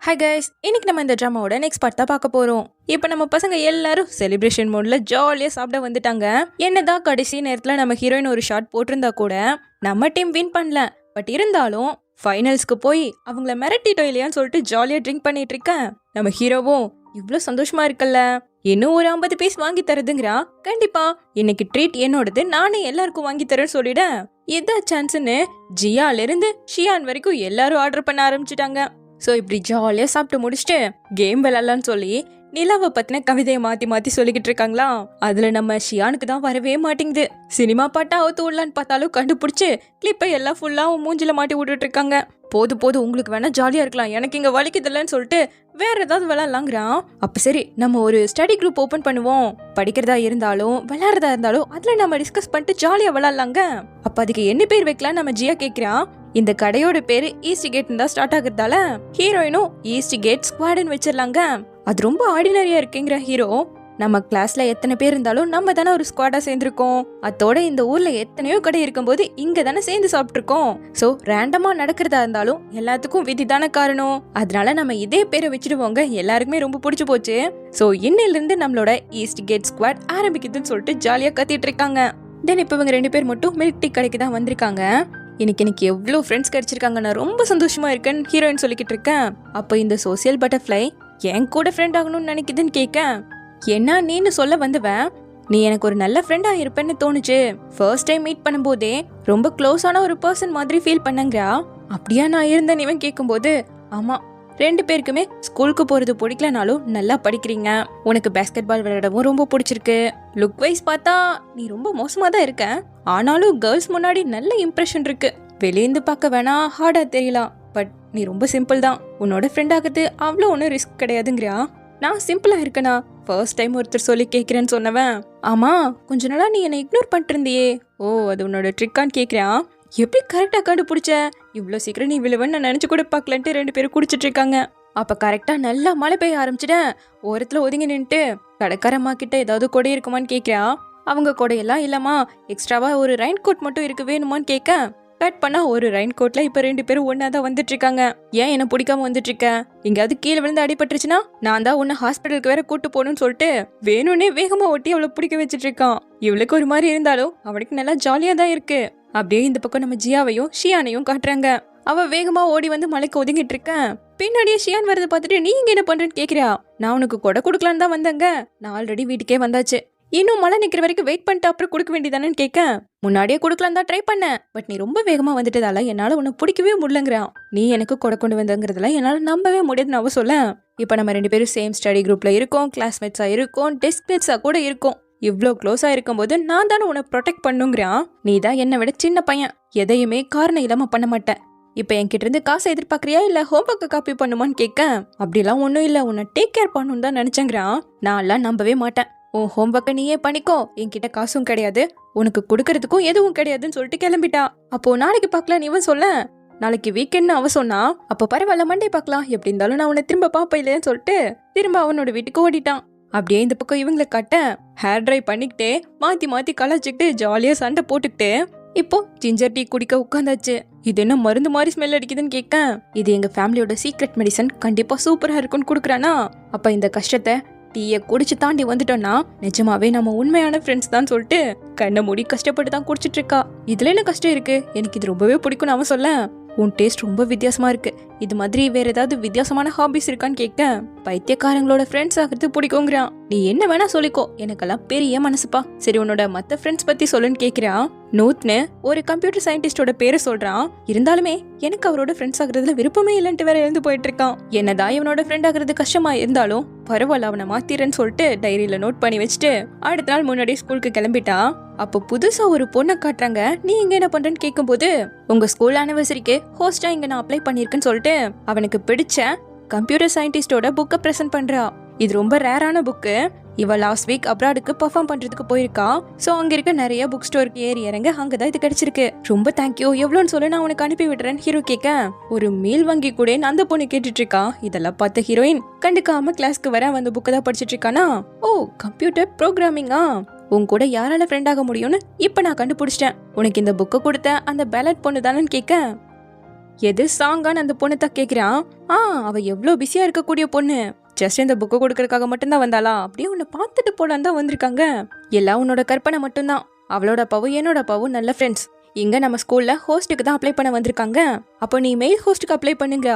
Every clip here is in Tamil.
ஹாய் கைஸ், இன்னைக்கு நம்ம இந்த ட்ராமாவோட நெக்ஸ்ட் பார்ட் தான் பார்க்க போறோம். இப்போ நம்ம பசங்க எல்லாரும் செலிப்ரேஷன் மோட்ல ஜாலியா சாப்பிட வந்துட்டாங்க. என்னதான் கடைசி நேரத்துல நம்ம ஹீரோயின் ஒரு ஷாட் போட்டிருந்தா கூட நம்ம டீம் வின் பண்ணல. பட் இருந்தாலும் ஃபைனல்ஸ்க்கு போய் அவங்கள மிரட்டிட்டோம் இல்லையான்னு சொல்லிட்டு ஜாலியா ட்ரிங்க் பண்ணிட்டு இருக்கேன். நம்ம ஹீரோவும் இவ்வளோ சந்தோஷமா இருக்கல்ல, இன்னும் ஒரு 50 பீஸ் வாங்கி தரதுங்கிறா. கண்டிப்பா இன்னைக்கு ட்ரீட் என்னோடது, நானே எல்லாருக்கும் வாங்கி தரேன்னு சொல்லிட இதான் சான்ஸ்ன்னு ஜியால இருந்து ஷியான் வரைக்கும் எல்லாரும் ஆர்டர் பண்ண ஆரம்பிச்சிட்டாங்க. ஸோ இப்படி ஜாலியாக சாப்பிட்டு முடிச்சுட்டு கேம் விளாட்லான்னு சொல்லி நிலாவை பற்றின கவிதையை மாற்றி மாற்றி சொல்லிக்கிட்டு இருக்காங்களா. அதில் நம்ம ஷியானுக்கு தான் வரவே மாட்டேங்குது. சினிமா பாட்டா அவுத்து விடலான்னு பார்த்தாலும் கண்டுபிடிச்சி கிளிப்பை எல்லாம் ஃபுல்லாக மூஞ்சில மாட்டி விட்டுட்டு இருக்காங்க. போது உங்களுக்கு வேணா ஜாலியாக இருக்கலாம், எனக்கு இங்கே வலிக்குதில்லன்னு சொல்லிட்டு வேற ஏதாவது விளாட்லாங்கிறான். அப்போ சரி, நம்ம ஒரு ஸ்டடி குரூப் ஓப்பன் பண்ணுவோம். படிக்கிறதா இருந்தாலும் விளையாடுறதா இருந்தாலும் அதில் நம்ம டிஸ்கஸ் பண்ணிட்டு ஜாலியாக விளாட்லாங்க. அப்போ அதுக்கு என்ன பேர் வைக்கலாம் நம்ம ஜியா கேட்குறான். இந்த கடையோட பேரு ஈஸ்ட் கேட் தான் ஸ்டார்ட் ஆகுறதால ஹீரோயினும் ஈஸ்ட் கேட் ஸ்குவாட்னு வச்சிடலாங்க. அது ரொம்ப ஆர்டினரியா இருக்குங்கிற ஹீரோ, நம்ம கிளாஸ்ல எத்தனை பேர் இருந்தாலும் நம்ம தானே ஒரு ஸ்குவாடா சேர்ந்துருக்கோம். அதோட இந்த ஊர்ல எத்தனையோ கடை இருக்கும்போது இங்க தானே சேர்ந்து சாப்பிட்டுருக்கோம். சோ ரேண்டமா நடக்கிறதா இருந்தாலும் எல்லாத்துக்கும் விதி தானே காரணம். அதனால நம்ம இதே பேரை வச்சிடுவோங்க. எல்லாருக்குமே ரொம்ப பிடிச்சு போச்சு. சோ இன்னில இருந்து நம்மளோட ஈஸ்ட் கேட் ஸ்குவாட் ஆரம்பிக்குதுன்னு சொல்லிட்டு ஜாலியா கத்திட்டு இருக்காங்க. தென் இப்ப இவங்க 2 பேர் மட்டும் மில்க் டீ கடைக்கு தான் வந்திருக்காங்க. எனக்கு எவ்வளோ ஃப்ரெண்ட்ஸ் கிடைச்சிருக்காங்க, நான் ரொம்ப சந்தோஷமா இருக்கேன்னு ஹீரோயின் சொல்லிக்கிட்டு இருக்கேன். அப்போ இந்த சோசியல் பட்டர்ஃப்ளை என் கூட ஃப்ரெண்ட் ஆகணும்னு நினைக்குதுன்னு கேட்க, என்ன நீன்னு சொல்ல வந்துவேன், நீ எனக்கு ஒரு நல்ல ஃப்ரெண்டா இருப்பேன்னு தோணுச்சு. ஃபர்ஸ்ட் டைம் மீட் பண்ணும்போதே ரொம்ப க்ளோஸான ஒரு பர்சன் மாதிரி ஃபீல் பண்ணங்கிறா. அப்படியா நான் இருந்தேன் இவன் கேட்கும்போது, ஆமா 2 பேருக்குமே ஸ்கூலுக்கு போறது பிடிக்கலனாலும் நல்லா படிக்கிறீங்க, உனக்கு பேஸ்கெட் பால் விளையாடவும் ரொம்ப பிடிச்சிருக்கு, லுக் வைஸ் பார்த்தா நீ ரொம்ப மோசமா தான் இருக்க, ஆனாலும் கேர்ள்ஸ் முன்னாடி நல்ல இம்ப்ரெஷன் இருக்கு, வெளியேந்து பார்க்க வேணா ஹார்டா தெரியலாம், பட் நீ ரொம்ப சிம்பிள் தான், உன்னோட ஃப்ரெண்ட் ஆகுது அவ்வளோ ஒன்றும் ரிஸ்க் கிடையாதுங்கிறா. நான் சிம்பிளா இருக்கனா, ஃபர்ஸ்ட் டைம் ஒருத்தர் சொல்லி கேட்கிறேன்னு சொன்னவன், ஆமா கொஞ்ச நாளா நீ என்னை இக்னோர் பண்ணிட்டு இருந்தியே, ஓ அது உன்னோட ட்ரிக்கான்னு கேட்கிறான். எப்படி கரெக்டா கண்டுபிடிச்ச, இவ்வளோ சீக்கிரம் நீ விழுவன்னு நான் நினைச்சு கூட பார்க்கலன்ட்டு 2 பேரும் குடிச்சிட்டு இருக்காங்க. அப்ப கரெக்டா நல்லா மழை பெய்ய ஆரம்பிச்சிட்டேன். ஓரத்துல ஒதுங்கி நின்றுட்டு கடைக்காரம்மா கிட்ட ஏதாவது கொடை இருக்குமான்னு கேட்கிறா. அவங்க கொடையெல்லாம் இல்லம்மா, எக்ஸ்ட்ராவா ஒரு ரெயின் கோட் மட்டும் இருக்கு, வேணுமான்னு கேட்க, கட் பண்ணா ஒரு ரெயின் கோட்ல இப்ப 2 பேரும் ஒன்னா தான் வந்துட்டு இருக்காங்க. ஏன் என்ன பிடிக்காம வந்துட்டு இருக்க, எங்கேயாவது கீழே விழுந்து அடிபட்டுருச்சுன்னா நான் தான் உன்னை ஹாஸ்பிட்டலுக்கு வேற கூட்டு போகணும்னு சொல்லிட்டு வேணும்னே வேகமா ஒட்டி அவளை பிடிக்க வச்சுட்டு இருக்கான். இவளுக்கு ஒரு மாதிரி இருந்தாலும் அவனுக்கு நல்லா ஜாலியா தான் இருக்கு. அப்படியே இந்த பக்கம் நம்ம ஜியாவையும் ஷியானையும் காட்டுறாங்க. அவ வேகமா ஓடி வந்து மலைக்கு ஒதுங்கிட்டு இருக்க, பின்னாடியே ஷியான் வரதை பார்த்துட்டு நீ இங்க என்ன பண்றேன்னு கேக்குறா. நான் உனக்கு கொடை கொடுக்கலான்னு தான் வந்தேங்க, நான் ஆல்ரெடி வீட்டுக்கே வந்தாச்சு, இன்னும் மழை நிக்கிற வரைக்கும் வெயிட் பண்ணிட்டு அப்புறம் கொடுக்க வேண்டியதானு கேட்க, முன்னாடியே கொடுக்கலாம் தான் ட்ரை பண்ணேன், பட் நீ ரொம்ப வேகமா வந்துட்டதால என்னால உன்னை பிடிக்கவே முடியலங்கிறான். நீ எனக்கு கொடை கொண்டு வந்தங்கிறதுல என்னால நம்பவே முடியாதுன்னு அவ சொல்ல, இப்ப நம்ம 2 பேரும் சேம் ஸ்டடி குரூப்ல இருக்கோம், கிளாஸ்மேட்ஸா இருக்கோம், டெஸ்க்மேட்ஸா கூட இருக்கோம். இவ்வளோ க்ளோஸா இருக்கும்போது நான் தானே உன்னை ப்ரொடெக்ட் பண்ணுங்கிறான். நீ தான் என்னை விட சின்ன பையன், எதையுமே காரணம் இல்லாம பண்ண மாட்டேன். இப்ப என்கிட்ட இருந்து காசை எதிர்பார்க்கறியா இல்ல ஹோம்ஒர்க்கை காப்பி பண்ணுமான்னு கேட்க, அப்படிலாம் ஒன்றும் இல்லை, உன்னை டேக் கேர் பண்ணணும்னு தான் நினைச்சேங்கிறான். நான் எல்லாம் நம்பவே மாட்டேன், உன் ஹோம்ஒர்க்கை நீயே பண்ணிக்கோ, என்கிட்ட காசும் கிடையாது, உனக்கு கொடுக்கறதுக்கும் எதுவும் கிடையாதுன்னு சொல்லிட்டு கிளம்பிட்டா. அப்போ நாளைக்கு பார்க்கலாம் இவன் சொல்ல, நாளைக்கு வீக்கெண்ட்னு அவ சொன்னா, அப்போ பரவாயில்ல மண்டே பார்க்கலாம், எப்படி இருந்தாலும் நான் உன்னை திரும்ப பாப்ப இல்லைன்னு சொல்லிட்டு திரும்ப அவனோட வீட்டுக்கு ஓடிட்டான். அப்படியே இந்த பக்கம் இவங்களை கட்ட ஹேர் ட்ரை பண்ணிக்கிட்டே மாத்தி மாத்தி கலாச்சிக்கிட்டு ஜாலியா சண்டை போட்டுக்கிட்டு இப்போ ஜிஞ்சர் டீ குடிக்க உட்காந்தாச்சு. இது என்ன மருந்து மாதிரி ஸ்மெல் அடிக்குதுன்னு கேட்க, இது எங்க ஃபேமிலியோட சீக்ரெட் மெடிசன், கண்டிப்பா சூப்பரா இருக்குன்னு குடுக்குறானா. அப்ப இந்த கஷ்டத்தை டீயை குடிச்சு தாண்டி வந்துட்டோம்னா நிஜமாவே நம்ம உண்மையான ஃப்ரெண்ட்ஸ் தான் சொல்லிட்டு கண்ணை மூடி கஷ்டப்பட்டு தான் குடிச்சிட்டு இருக்கா. இதுல என்ன கஷ்டம் இருக்கு, எனக்கு இது ரொம்பவே பிடிக்கும்னு அவன் சொல்ல, உன் டேஸ்ட் ரொம்ப வித்தியாசமா இருக்கு, இது மாதிரி வேற ஏதாவது வித்தியாசமான ஹாபிஸ் இருக்கான்னு கேட்க, பைத்தியக்காரங்களோட ஃப்ரெண்ட்ஸ் ஆகிறது பிடிக்குங்கிறான். நீ என்ன வேணா சொல்லிக்கோ, எனக்கெல்லாம் பெரிய மனசுப்பா, சரி உன்னோட மத்த ஃப்ரெண்ட்ஸ் பத்தி சொல்லுன்னு கேட்கிறான். நூத்னு ஒரு கம்ப்யூட்டர் சயின்டிஸ்டோட பேரை சொல்றான். இருந்தாலுமே எனக்கு அவரோட ஃப்ரெண்ட்ஸ் ஆகுறதுல விருப்பமே இல்லைன்ட்டு வேற எழுந்து போயிட்டு இருக்கான். என்னதான் இவனோட ஃப்ரெண்ட் ஆகுறது கஷ்டமா இருந்தாலும் பரவாயில்ல அவனை மாத்திரன்னு சொல்லிட்டு டைரியில நோட் பண்ணி வச்சுட்டு அடுத்த நாள் முன்னாடி ஸ்கூலுக்கு கிளம்பிட்டா. அப்போ புதுசா ஒரு பொண்ணை காட்டுறாங்க. நீ இங்க என்ன பண்றேன்னு கேட்கும்போது, உங்க ஸ்கூல் ஆனிவர்சரிக்கு ஹோஸ்டா இங்க நான் அப்ளை பண்ணிருக்கேன்னு சொல்லிட்டு அவனுக்கு பிடிச்ச கம்ப்யூட்டர் சயின்டிஸ்டோட புக்கை பிரசன்ட் பண்றா. இது ரொம்ப ரேரான புக்கு. இவ லாஸ்ட் வீக் அப்ராடுக்கு பெர்ஃபார்ம் பண்றதுக்கு போயிருக்கா. சோ அங்க இருக்க நிறைய புக் ஸ்டோருக்கு ஏறி இறங்க அங்கதான் இது கிடைச்சிருக்கு. ரொம்ப தேங்க்யூ, எவ்வளோன்னு சொல்லி நான் உனக்கு அனுப்பி விடுறேன்னு ஹீரோ கேட்க, ஒரு மீல் வாங்கி கூட அந்த பொண்ணு கேட்டுட்டு இருக்கா. இதெல்லாம் பார்த்த ஹீரோயின் கண்டுக்காம கிளாஸ்க்கு வர வந்து புக்கை தான் படிச்சிட்டு இருக்கானா. ஓ கம்ப்யூட்டர் ப்ரோக்ராமிங்கா, உன் கூட யாரால ஃப்ரெண்ட் ஆக முடியும்னு இப்ப நான் கண்டுபிடிச்சிட்டேன். உனக்கு இந்த புக்கை கொடுத்த அந்த பேலட் பொண்ணு தானேன்னு கேட்க, எது சாங்கான்னு அந்த பொண்ணு தான் கேக்குறான். அவ எவ்வளவு பிஸியா இருக்கக்கூடிய பொண்ணு, ஜஸ்ட் இந்த புக்கு கொடுக்கறதுக்காக மட்டும்தான் வந்தாளா, அப்படியே உன்னை பார்த்துட்டு போலான்னு தான் வந்திருக்காங்க. எல்லாம் உன்னோட கற்பனை மட்டும்தான். அவளோட அப்பாவும் என்னோட அப்பாவும் நல்ல ஃப்ரெண்ட்ஸ். இங்க நம்ம ஸ்கூல்ல ஹோஸ்டுக்கு தான் அப்ளை பண்ண வந்திருக்காங்க. அப்போ நீ மெயில் ஹோஸ்டுக்கு அப்ளை பண்ணுங்க.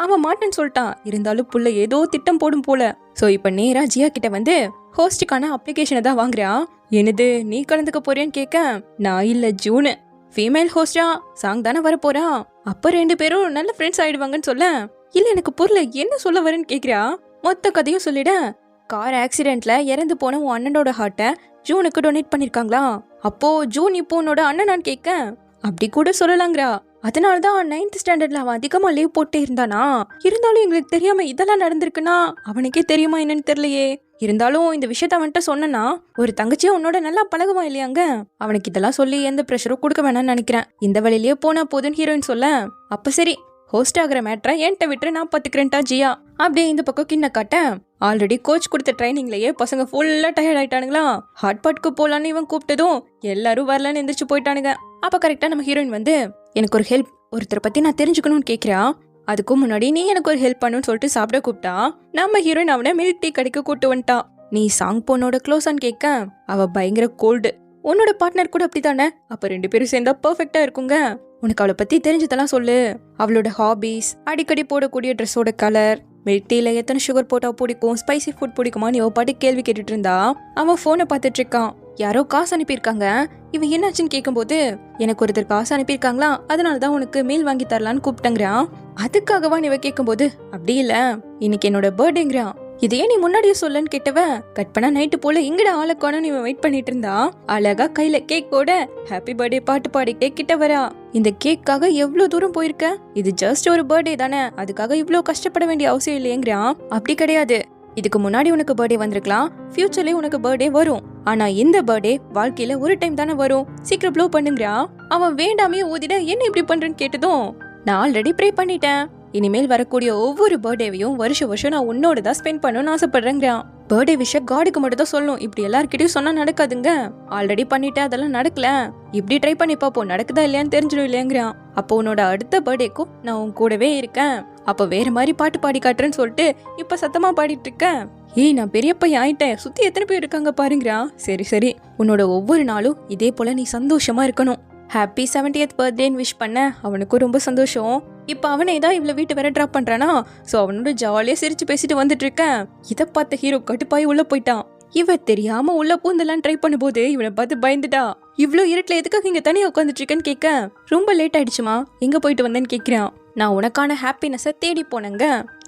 அவன் மாட்டேன்னு சொல்லிட்டான். இருந்தாலும் புள்ள ஏதோ திட்டம் போடும் போல. சோ இப்ப நேரா ஜியா கிட்ட வந்து ஹோஸ்டுக்கான அப்ளிகேஷனை தான் வாங்குறா. என்னது நீ கலந்துக்க போறியான்னு கேட்க, நான் இல்ல ஜூனு ஃபீமேல் ஹோஸ்டா சாங் தானே வர போறா, அப்ப 2 பேரும் நல்ல ஃப்ரெண்ட்ஸ் ஆயிடுவாங்கன்னு சொல்ல. இல்ல எனக்கு புரியல என்ன சொல்ல வரேன்னு கேக்குறா. மொத்த கதையும் சொல்லிட. கார் ஆக்சிடென்ட்ல இறந்து போன உன் அண்ணனோட ஹார்ட்டை ஜூனுக்கு டொனேட் பண்ணிருக்காங்களா. அப்போ ஜூன் இப்போ உன்னோட அண்ணனான்னு கேட்க, அப்படி கூட சொல்லலாங்கிறா. அதனாலதான் 9th ஸ்டாண்டர்ட்ல அவன் அதிகமா லீவ் போட்டே இருந்தானா. இருந்தாலும் எங்களுக்கு தெரியாம இதெல்லாம் நடந்திருக்குன்னா அவனுக்கே தெரியுமா என்னன்னு தெரியலையே. இருந்தாலும் இந்த விஷயத்த அவன்கிட்ட சொன்னா ஒரு தங்கச்சியா உன்னோட நல்லா பழகுவான் இல்லையாங்க. அவனுக்கு இதெல்லாம் சொல்லி எந்த ப்ரெஷரும் கொடுக்க வேணாம்னு நினைக்கிறேன். இந்த வழியிலேயே போனா போதுன்னு ஹீரோயின் சொல்ல, அப்ப சரி ஹோஸ்ட் ஆகிற மேட்ரை என்கிட்ட விட்டு நான் பாத்துக்கிறேன்டா ஜியா. அப்படியே இந்த பக்கம் கிண்ண காட்ட, ஆல்ரெடி கோச் கொடுத்த ட்ரைனிங்லயே பசங்க ஃபுல்லா டயர்ட் ஆயிட்டானுங்களா. ஹாட் பாட்க்கு போலான்னு இவன் கூப்பிட்டதும் எல்லாரும் வரலன்னு எந்திரிச்சு போயிட்டானுங்க. அப்ப கரெக்டா நம்ம ஹீரோயின் வந்து, எனக்கு ஒரு ஹெல்ப், ஒருத்தரை பத்தி நான் தெரிஞ்சுக்கணும்னு கேக்குறா. அதுக்கும் முன்னாடி நீ எனக்கு ஒரு ஹெல்ப் பண்ணுன்னு சொல்லிட்டு சாப்பிட கூப்பிட்டா. நம்ம ஹீரோயின் அவனை மில்க் டீ கடைக்கு கூப்பிட்டு வந்துட்டா. நீ சாங் பொண்ணோட க்ளோஸான்னு கேட்க, அவ பயங்கர கோல்டு. உன்னோட பார்ட்னர் கூட அப்படித்தானே, அப்ப 2 பேரும் சேர்ந்தா பெர்ஃபெக்டா இருக்குங்க. உனக்கு அவளை பத்தி தெரிஞ்சதெல்லாம் சொல்லு. அவளோட ஹாபிஸ், அடிக்கடி போடக்கூடிய ட்ரெஸ்ஸோட கலர், மில்க் டீல எத்தனை சுகர் போட்டா பிடிக்கும், ஸ்பைசி ஃபுட் பிடிக்குமா, நீ பாட்டு கேள்வி கேட்டுட்டு இருந்தா. அவன் போனை பார்த்துட்டு இருக்கான். யாரோ காசு அனுப்பியிருக்காங்க. இவன் என்னாச்சுன்னு கேட்கும்போது, எனக்கு ஒருத்தர் காசு அனுப்பியிருக்காங்களா, அதனாலதான் உனக்கு மீல் வாங்கி தரலான்னு கூப்பிட்டங்கிறான். அதுக்காகவா நீ கேட்கும்போது, அப்படி இல்ல இன்னைக்கு என்னோட பர்த்டேங்கிறான். இதையே நீ முன்னாடியே சொல்லன்னு கேட்டவ, கட் பண்ணா நைட்டு போல இங்கட ஆளுக்கான நீ வெயிட் பண்ணிட்டு இருந்தா. அழகா கையில கேக் போட ஹாப்பி பர்த்டே பாட்டு பாடிக்கிட்டே கிட்ட வரா. இந்த கேக்காக எவ்வளவு தூரம் போயிருக்க, இது ஜஸ்ட் ஒரு பர்த்டே தானே, அதுக்காக இவ்வளவு கஷ்டப்பட வேண்டிய அவசியம் இல்லையேங்கிறான். அப்படி கிடையாது, இதுக்கு முன்னாடி உனக்கு பர்த்டே வந்திருக்கலாம், ஃபியூச்சர்லயே உனக்கு பர்த்டே வரும். ஆனா இந்த பர்த்டே வாழ்க்கையில ஒரு டைம் தானே வரும், சீக்கிரம் ப்ளோ பண்ணுங்கிறான். அவன் வேண்டாமே ஊதிட என்ன இப்படி பண்றேன்னு கேட்டதும், நான் ஆல்ரெடி ப்ரே பண்ணிட்டேன். இனிமேல் வரக்கூடிய ஒவ்வொரு பர்த்டேவையும் வருஷம் நான் உன்னோட தான் ஸ்பெண்ட் பண்ணணும்னு ஆசைப்படுறேங்கிறான். பர்த்டே விஷயம் காடுக்கு மட்டும் தான் சொல்லணும், இப்படி எல்லார்கிட்டயும் சொன்னா நடக்காதுங்க. ஆல்ரெடி பண்ணிட்டேன், அதெல்லாம் நடக்கல, இப்படி ட்ரை பண்ணி பாப்போம், நடக்குதா இல்லையான்னு தெரிஞ்சிடும் இல்லையாங்கிறான். அப்போ உன்னோட அடுத்த பர்த்டேக்கும் நான் உன் கூடவே இருக்கேன், அப்ப வேற மாதிரி பாட்டு பாடி காட்டுறேன்னு சொல்லிட்டு இப்ப சத்தமா பாடிட்டு இருக்கேன். நான் பெரிய பையன் ஆயிட்டேன், சுத்தி எத்தனை பேர் இருக்காங்க பாருங்கிறான். சரி உன்னோட ஒவ்வொரு நாளும் இதே போல நீ சந்தோஷமா இருக்கணும். ஹாப்பி 70th பர்த்டேன்னு விஷ் பண்ண அவனுக்கும் ரொம்ப சந்தோஷம். இப்ப அவனை தான் இவ்வளவு வீட்டு வேற டிராப் பண்றானா. சோ அவனோட ஜாலியா சிரிச்சு பேசிட்டு வந்துட்டு இருக்கேன். இதை பார்த்த ஹீரோ கட்டுப்பாய் உள்ள போயிட்டான். இவ தெரியாம உள்ள பூந்தெல்லாம் ட்ரை பண்ணும்போது இவனை பார்த்து பயந்துட்டா. இவ்வளவு இருட்டுல எதுக்காக இங்க தனியா உட்காந்துட்டு இருக்கேன்னு கேட்க, ரொம்ப லேட் ஆயிடுச்சுமா, எங்க போயிட்டு வந்தேன்னு கேக்குறான். நான் உனக்கான ஹாப்பினஸ தேடி போனேங்க,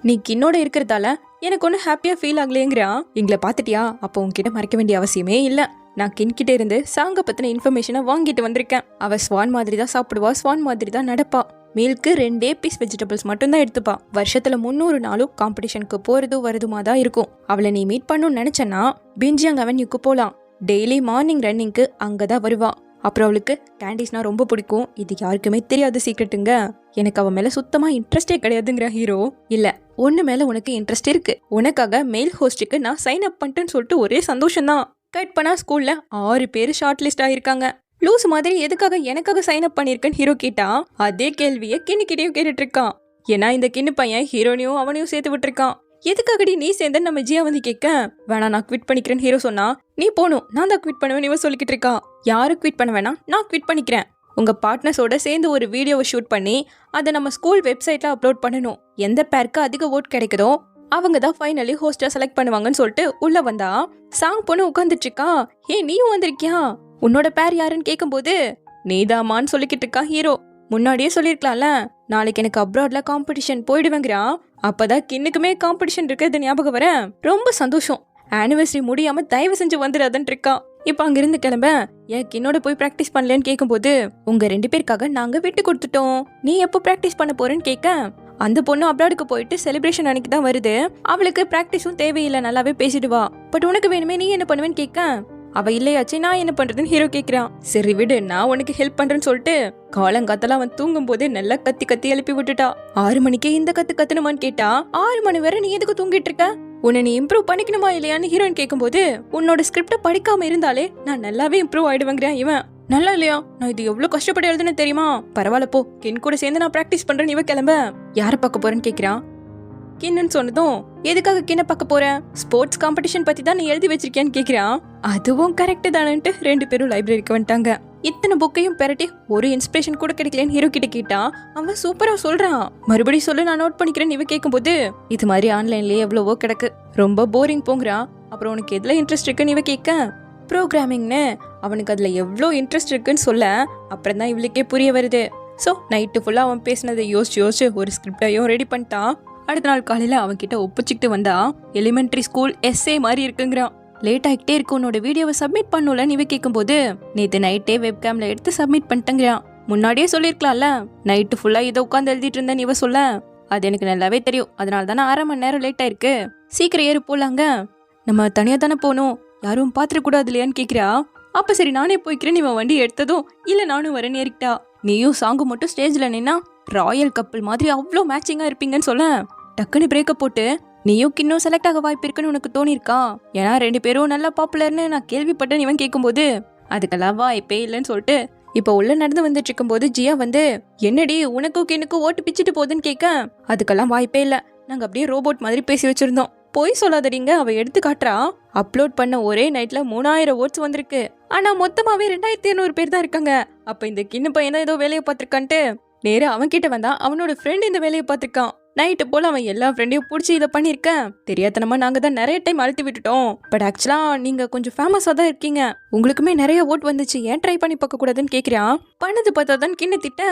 நீ கின்னோட இருக்கிறதால எனக்கு ஒன்னும் ஹாப்பியா ஃபீல் ஆகலையேங்கிறான். எங்களை பாத்துட்டியா, அப்போ உன்கிட்ட மறைக்க வேண்டிய அவசியமே இல்ல. நான் கின்கிட்ட இருந்து சாங்க பத்தின இன்ஃபர்மேஷனை வாங்கிட்டு வந்திருக்கேன். அவ ஸ்வான் மாதிரி தான் சாப்பிடுவா, ஸ்வான் மாதிரி தான் நடப்பா. மீலுக்கு 2 பீஸ் வெஜிடபிள்ஸ் மட்டும் தான் எடுத்துப்பா. வருஷத்துல 300 நாளும் காம்படிஷனுக்கு போறதும் வரதுமா தான் இருக்கும். அவளை நீ மீட் பண்ணணும்னு நினைச்சனா பிஞ்சியாங் அவென்யூக்கு போலாம். டெய்லி மார்னிங் ரன்னிங்க்கு அங்கதான் வருவா. அப்புறம் அவளுக்கு கேண்டீஸ்னா ரொம்ப பிடிக்கும். இது யாருக்குமே தெரியாத சீக்ரெட்டுங்க. எனக்கு அவன் மேல சுத்தமா இன்ட்ரெஸ்டே கிடையாதுங்கிற ஹீரோ. இல்ல, ஒண்ணு மேல உனக்கு இன்ட்ரெஸ்ட் இருக்கு, உனக்காக மெயில் ஹோஸ்டுக்கு நான் சைன் அப் பண்ணிட்டேன்னு சொல்லிட்டு ஒரே சந்தோஷம் தான். கட் பண்ணா ஸ்கூல்ல 6 பேர் ஷார்ட் லிஸ்ட் ஆயிருக்காங்க. லூஸ் மாதிரி எதுக்காக எனக்காக சைன் அப் பண்ணிருக்கேன்னு ஹீரோ கேட்டா, அதே கேள்வியை கிண்ணிக்கிட்டையும் கேட்டுட்டு இருக்கான். ஏன்னா இந்த கிண்ணு பையன் ஹீரோனையும் அவனையும் சேர்த்து விட்டுருக்கான். எதுக்காகடி நீ சேர்ந்த நம்ம ஜியா வந்து கேட்க, வேணா நான் குவிட் பண்ணிக்கிறேன்னு ஹீரோ சொன்னா, நீ போனும் நான் தான் குவிட் பண்ணுவேன் இவன் சொல்லிக்கிட்டு இருக்கான். யாரும் குவிட் பண்ண வேணாம், நான் குவிட் பண்ணிக்கிறேன். உங்க பார்ட்னர்ஸோட சேர்ந்து ஒரு வீடியோவை ஷூட் பண்ணி அதை நம்ம ஸ்கூல் வெப்சைட்ல அப்லோட் பண்ணணும். எந்த பேருக்கு அதிக ஓட் கிடைக்குதோ அவங்க தான் ஃபைனலி ஹோஸ்டா செலக்ட் பண்ணுவாங்கன்னு சொல்லிட்டு உள்ள வந்தா சாங் பொண்ணு உட்காந்துட்டு இருக்கா. நீயும் வந்திருக்கியா, உன்னோட பேர் யாருன்னு கேட்கும்போது நீதாமான்னு சொல்லிக்கிட்டு இருக்கா ஹீரோ. முன்னாடியே சொல்லிருக்கலாம்ல, நாளைக்கு எனக்கு அப்ராட்ல காம்படிஷன் போயிடுவேங்கிறான். அப்பதான் கிண்ணுக்குமே காம்படிஷன் இருக்கிறது ஞாபகம் வர ரொம்ப சந்தோஷம். ஆனிவர்சரி முடியாம தயவு செஞ்சு வந்துடாதன்னு இருக்கா. இப்ப அங்கிருந்து கிளம்ப, ஏன் கின்னோட போய் பிராக்டிஸ் பண்ணலன்னு கேட்கும்போது, உங்க 2 பேருக்காக நாங்க விட்டு கொடுத்துட்டோம், நீ எப்போ பிராக்டிஸ் பண்ண போறேன்னு கேட்க, அந்த பொண்ணு அப்ராடுக்கு போயிட்டு செலிப்ரேஷன் அன்னைக்கு தான் வருது, அவளுக்கு பிராக்டிஸும் தேவையில்லை, நல்லாவே பேசிடுவா. பட் உனக்கு வேணுமே, நீ என்ன பண்ணுவேன்னு கேட்க, அவ இல்லையாச்சு நான் என்ன பண்றதுன்னு ஹீரோ கேக்குறான். சரி விடு, நான் உனக்கு ஹெல்ப் பண்றேன்னு சொல்லிட்டு காலங்காத்தெல்லாம் அவன் தூங்கும் போது நல்லா கத்தி கத்தி எழுப்பி விட்டுட்டா. 6 மணிக்கே இந்த கத்துமான்னு கேட்டா, 6 மணி வரை நீ எதுக்கு தூங்கிட்டு இருக்க, உன்னை நீ இம்ப்ரூவ் பண்ணிக்கணுமா இல்லையான்னு ஹீரோயின் கேட்கும்போது, உன்னோட ஸ்கிரிப்ட படிக்காம இருந்தாலே நான் நல்லாவே இம்ப்ரூவ் ஆயிடுவேங்கிறான் இவன். நல்லா இல்லையா? நான் இது எவ்வளவு கஷ்டப்பட்டு எழுதுன்னு தெரியுமா? பரவாயில்ல போ, கின் கூட சேர்ந்து நான் பிராக்டிஸ் பண்றேன், இவ கிளம்ப. யாரை பார்க்க போறேன்னு கேக்குறான். கின்னு சொன்னதும் எதுக்காக கிண்ண பார்க்க போற? ஸ்போர்ட்ஸ் காம்படிஷன் பத்தி தான் நீ எழுதி வச்சிருக்கியான்னு கேக்குறான். அதுவும் கரெக்ட் தானேன்ட்டு 2 பேரும் லைப்ரரிக்கு வந்துட்டாங்க. இத்தனை புக்கையும் பெரட்டி ஒரு இன்ஸ்பிரேஷன் கூட கிடைக்கலன்னு ஹீரோ கிட்ட கேட்டா அவன் சூப்பரா சொல்றான். மறுபடியும் சொல்லு, நான் நோட் பண்ணிக்கிறேன்னு இவ கேட்கும் போது இது மாதிரி ஆன்லைன்லயே எவ்வளவோ கிடக்கு, ரொம்ப போரிங் போங்கிறான். அப்புறம் உனக்கு எதுல இன்ட்ரெஸ்ட் இருக்குன்னு இவ கேட்க ப்ரோக்ராமிங்னு அவனுக்கு அதுல எவ்வளோ இன்ட்ரெஸ்ட் இருக்குன்னு சொல்ல அப்புறம் தான் இவளுக்கே புரிய வருது. ஸோ நைட்டு ஃபுல்லாக அவன் பேசினதை யோசிச்சு ஒரு ஸ்கிரிப்டையும் ரெடி பண்ணிட்டான். அடுத்த நாள் காலையில் அவன் கிட்ட ஒப்பிச்சுக்கிட்டு வந்தா எலிமெண்ட்ரி ஸ்கூல் எஸ்ஏ மாதிரி இருக்குங்கிறான். லேட் ஆகிட்டே இருக்கு, உன்னோட வீடியோவை சப்மிட் பண்ணல நீ கேட்கும் போது நேற்று நைட்டே வெப்கேம்ல எடுத்து சப்மிட் பண்ணிட்டேங்கிறான். முன்னாடியே சொல்லியிருக்கலாம்ல, நைட்டு ஃபுல்லாக இதை உட்காந்து எழுதிட்டு இருந்தேன் இவ சொல்ல. அது எனக்கு நல்லாவே தெரியும், அதனால தானே 1/2 மணி நேரம் லேட் ஆயிருக்கு. சீக்கிரம் ஏறி போலாங்க, நம்ம தனியாக தானே போகணும், யாரும் பாத்துக்கூடாது இல்லையான்னு கேட்குறா. அப்போ சரி நானே போய்க்கிறேன். இவன் வண்டி எடுத்ததும் இல்லை நானும் வரேன்னு ஏறிக்கிட்டா. நீயும் சாங்கு மட்டும் ஸ்டேஜில் நின்னா ராயல் கப்பல் மாதிரி அவ்வளோ மேட்சிங்காக இருப்பீங்கன்னு சொல்ல டக்குன்னு பிரேக்கப் போட்டு நீயும் கின்னும் செலக்ட் ஆக வாய்ப்பு இருக்குன்னு உனக்கு தோணிருக்கா? ஏன்னா 2 பேரும் நல்லா பாப்புலர்னு நான் கேள்விப்பட்டேன் இவன் கேட்கும்போது அதுக்கெல்லாம் வாய்ப்பே இல்லைன்னு சொல்லிட்டு இப்போ உள்ள நடந்து வந்துட்டு இருக்கும் போது ஜியா வந்து என்னடி உனக்கும் கின்னுக்கும் ஓட்டு பிச்சுட்டு போகுதுன்னு கேட்க அதுக்கெல்லாம் வாய்ப்பே இல்லை, நாங்கள் அப்படியே ரோபோட் மாதிரி பேசி வச்சிருந்தோம். போய் சொல்லாதீங்க, அவ எடுத்து காட்டுறா. அப்லோட் பண்ண ஒரே நைட்ல 3000 ஓட்ஸ் வந்திருக்கு. ஆனா மொத்தமாவே 2200 பேர் தான் இருக்காங்க. அப்ப இந்த கிண்ணு பையன் தான் ஏதோ வேலையை பார்த்திருக்கான்ட்டு நேரா அவன் கிட்ட வந்தா அவனோட ஃப்ரெண்ட் இந்த வேலையை பார்த்திருக்கான். நைட்டு போல அவன் எல்லா ஃப்ரெண்டையும் பிடிச்சி இதை பண்ணிருக்கேன். தெரியாதனமா நாங்க தான் நிறைய டைம் அழுத்தி விட்டுட்டோம். பட் ஆக்சுவலா நீங்க கொஞ்சம் ஃபேமஸா தான் இருக்கீங்க, உங்களுக்குமே நிறைய ஓட் வந்துச்சு, ஏன் ட்ரை பண்ணி பார்க்க கூடாதுன்னு கேக்குறான். பண்ணது பார்த்தா தான் கிண்ண திட்ட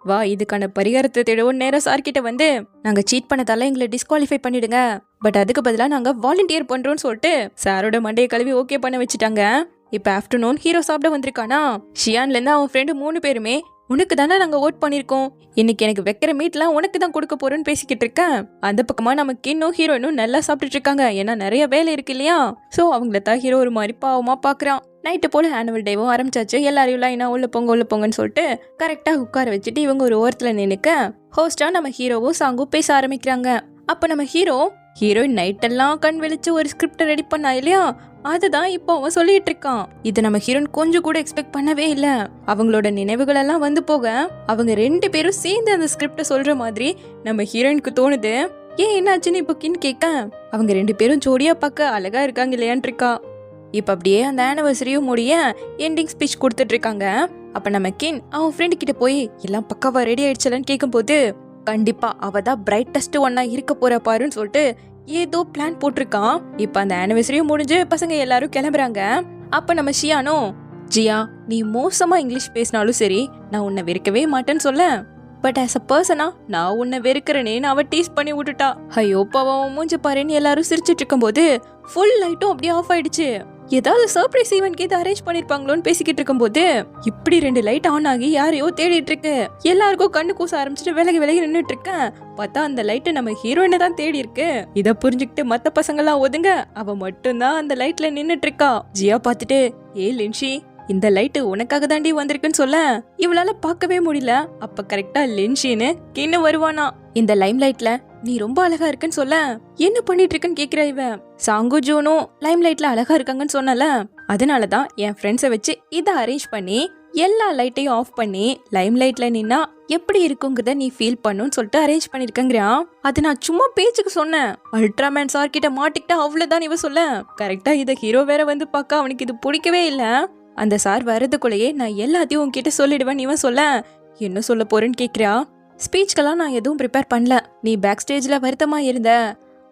வா இதுக்கான பரிகாரத்தை தேடவும் நேரம் சார்கிட்ட வந்து நாங்க சீட் பண்ணதால எங்களை டிஸ்குவாலிஃபை பண்ணிடுங்க, பட் அதுக்கு பதிலாக நாங்க வாலண்டியர் பண்றோம்னு சொல்லிட்டு சாரோட மண்டையை கழுவி ஓகே பண்ண வச்சுட்டாங்க. இப்ப ஆஃப்டர்நூன் ஹீரோ சாப்பிட வந்திருக்கானா. ஷியான்ல இருந்து அவன் ஃப்ரெண்டு 3 பேருமே உனக்கு தானே நாங்க ஓட் பண்ணிருக்கோம், இன்னைக்கு எனக்கு வைக்கிற மீட்லாம் உனக்கு தான் கொடுக்க போறேன்னு பேசிக்கிட்டு இருக்கேன். அந்த பக்கமா நம்ம கின்னும் ஹீரோயினும் நல்லா சாப்பிட்டுட்டு இருக்காங்க, ஏன்னா நிறைய வேலை இருக்கு இல்லையா. சோ அவங்கள தான் ஹீரோ ஒரு மாதிரி பாவமா பாக்குறான். நைட்டு போல ஆனுவல் டேவும் ஆரம்பிச்சாச்சு. எல்லாரையும் லைனா உள்ள போங்கன்னு சொல்லிட்டு கரெக்டா உட்கார வச்சுட்டு இவங்க ஒரு ஓரத்துல நினைக்க ஹோஸ்டா நம்ம ஹீரோவும் சாங்கும் பேச ஆரம்பிக்கிறாங்க. அப்ப நம்ம ஹீரோயின் நைட்டெல்லாம் கண் வெளிச்சு ஒரு ஸ்கிரிப்ட் ரெடி பண்ணா இல்லையா, அதுதான் இப்போ அவன் சொல்லிட்டு இருக்கான். இது நம்ம ஹீரோயின் கொஞ்சம் கூட எக்ஸ்பெக்ட் பண்ணவே இல்ல. அவங்களோட நினைவுகள் எல்லாம் வந்து போக அவங்க 2 பேரும் சேர்ந்து அந்த ஸ்கிரிப்ட சொல்ற மாதிரி நம்ம ஹீரோயினுக்கு தோணுது. ஏன் என்னாச்சுன்னு இப்போ கின் கேட்க அவங்க 2 பேரும் ஜோடியா பார்க்க அழகா இருக்காங்க இல்லையான் இருக்கா. இப்ப அப்படியே அந்த ஆனிவர்சரியும் முடிய எண்டிங் ஸ்பீச் கொடுத்துட்டு இருக்காங்க. அப்ப நம்ம கின் அவன் ஃப்ரெண்டு கிட்ட போய் எல்லாம் பக்காவா ரெடி ஆயிடுச்சலன்னு கேட்கும் போது கண்டிப்பா அவதான் பிரைட்டஸ்ட் ஒன்னா இருக்க போற பாருன்னு சொல்லிட்டு ஏதோ பிளான் போட்டிருக்கான். இப்ப அந்த ஆனிவர்சரியும் முடிஞ்சு பசங்க எல்லாரும் கிளம்புறாங்க. அப்ப நம்ம ஷியானோ ஜியா நீ மோசமா இங்கிலீஷ் பேசினாலும் சரி நான் உன்னை வெறுக்கவே மாட்டேன்னு சொல்ல, பட் ஆஸ் அ பர்சனா நான் உன்னை வெறுக்கிறேன்னு அவ டீஸ் பண்ணி விட்டுட்டா. ஐயோ பாவம் மூஞ்ச பாருன்னு எல்லாரும் சிரிச்சிட்டு இருக்கும் போது ஃபுல் லைட்டும் அப்படியே ஆஃப் ஆயிடுச்சு. ஏதாவது சர்ப்ரைஸ் ஈவென்ட் ஏதாவது அரேஞ்ச் பண்ணிருப்பாங்களோன்னு பேசிக்கிட்டு இருக்கும் போது இப்படி 2 லைட் ஆன் ஆகி யாரையோ தேடிட்டு இருக்கு. எல்லாருக்கும் கண்ணு கூச ஆரம்பிச்சுட்டு விலகி நின்றுட்டு இருக்கேன். பார்த்தா அந்த லைட்டை நம்ம ஹீரோயினை தான் தேடி இருக்கு. இதை புரிஞ்சுக்கிட்டு மத்த பசங்க எல்லாம் ஒதுங்க, அவ மட்டும்தான் அந்த லைட்ல நின்னுட்டு இருக்கா. ஜியா பார்த்துட்டு ஏ லின்ஷி இந்த லைட்டு உனக்காக தாண்டி வந்திருக்குன்னு சொல்ல இவளால பார்க்கவே முடியல. அப்ப கரெக்டா லின்ஷின்னு கிண்ணு வருவானா. இந்த லைம் லைட்ல நீ ரொம்ப அழகா இருக்குன்னு சொல்ல என்ன பண்ணிட்டு இருக்குன்னு கேக்குற இவ. சாங்கு ஜூனும் லைம் லைட்ல அழகா இருக்காங்கன்னு சொன்னல, அதனாலதான் என் ஃப்ரெண்ட்ஸை வச்சு இதை அரேஞ்ச் பண்ணி எல்லா லைட்டையும் ஆஃப் பண்ணி லைம் லைட்ல நின்னா எப்படி இருக்குங்கிறத நீ ஃபீல் பண்ணுன்னு சொல்லிட்டு அரேஞ்ச் பண்ணிருக்கேங்கிறான். அது நான் சும்மா பேச்சுக்கு சொன்னேன். அல்ட்ராமேன் சார் கிட்ட மாட்டிக்கிட்டா அவ்வளவுதான் இவ சொல்ல. கரெக்டா இத ஹீரோ வேற வந்து பார்க்க அவனுக்கு இது பிடிக்கவே இல்ல. அந்த சார் வர்றதுக்குள்ளேயே நான் எல்லாத்தையும் உன்கிட்ட சொல்லிடுவேன் இவன் சொல்ல என்ன சொல்ல போறேன்னு கேக்குறா. ஸ்பீச்க்கெல்லாம் நான் எதுவும் ப்ரிப்பேர் பண்ணல, நீ பேக் ஸ்டேஜ்ல வருத்தமா இருந்த,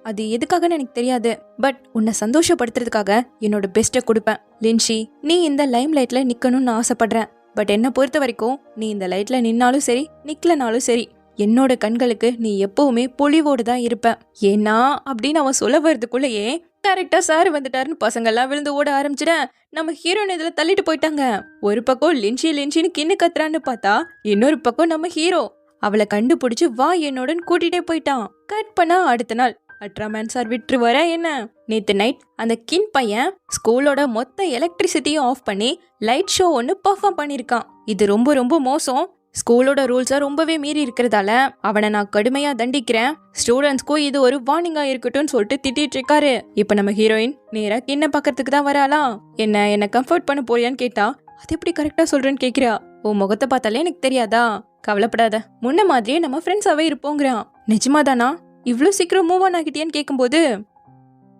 அது எதுக்காகன்னு எனக்கு தெரியாது, பட் உன்னை சந்தோஷப்படுத்துறதுக்காக என்னோட பெஸ்ட்டை கொடுப்பேன். லின்ஷி நீ இந்த லைம் லைட்ல நிக்கணும்னு ஆசைப்படுறேன், பட் என்ன பொறுத்த வரைக்கும் நீ இந்த லைட்ல நின்னாலும் சரி நிக்கலனாலும் சரி என்னோட கண்களுக்கு நீ எப்பவுமே பொலிவோடு தான் இருப்ப. ஏன்னா அப்படின்னு அவன் சொல்ல வர்றதுக்குள்ளேயே கரெக்டா சார் வந்துட்டாருன்னு பசங்க எல்லாம் விழுந்து ஓட ஆரம்பிச்சிட நம்ம ஹீரோயின் இதுல தள்ளிட்டு போயிட்டாங்க. ஒரு பக்கம் லின்ஷின்னு கிண்ணு கத்துறான்னு பார்த்தா இன்னொரு பக்கம் நம்ம ஹீரோ அவளை கண்டுபிடிச்சு வா என்னோட கூட்டிட்டே போயிட்டான். கட் பண்ணா அடுத்த நாள் அல்ட்ராமேன் சார் விட்டு வர என்ன நேத்து நைட் அந்த கின் பையன் ஸ்கூலோட மொத்த எலக்ட்ரிசிட்டியும் ஆஃப் பண்ணி லைட் ஷோ ஒன்னு பெர்ஃபார்ம் பண்ணிருக்கான். இது ரொம்ப ரொம்ப மோசம், ஸ்கூலோட ரூல்ஸை ரொம்பவே மீறி இருக்கிறதால அவனை நான் கடுமையா தண்டிக்கிறேன், ஸ்டூடெண்ட்ஸ்க்கும் இது ஒரு வார்னிங்கா இருக்கட்டும்னு சொல்லிட்டு திட்டிட்டு இருக்காரு. இப்ப நம்ம ஹீரோயின் நேரா கிண்ண பக்கத்துக்கு தான் வராளா. என்ன கம்ஃபர்ட் பண்ண போறியான்னு கேட்டா அது எப்படி கரெக்டா சொல்றேன்னு கேக்குறா. உன் முகத்தை பார்த்தாலே எனக்கு தெரியாதா? கவலைப்படாத, முன்ன மாதிரியே நம்ம ஃப்ரெண்ட்ஸாவே இருப்போங்கிறான். நிஜமாதானா? இவ்ளோ சீக்கிரம் மூவ் ஆன் ஆகிட்டியான்னு கேட்கும்போது,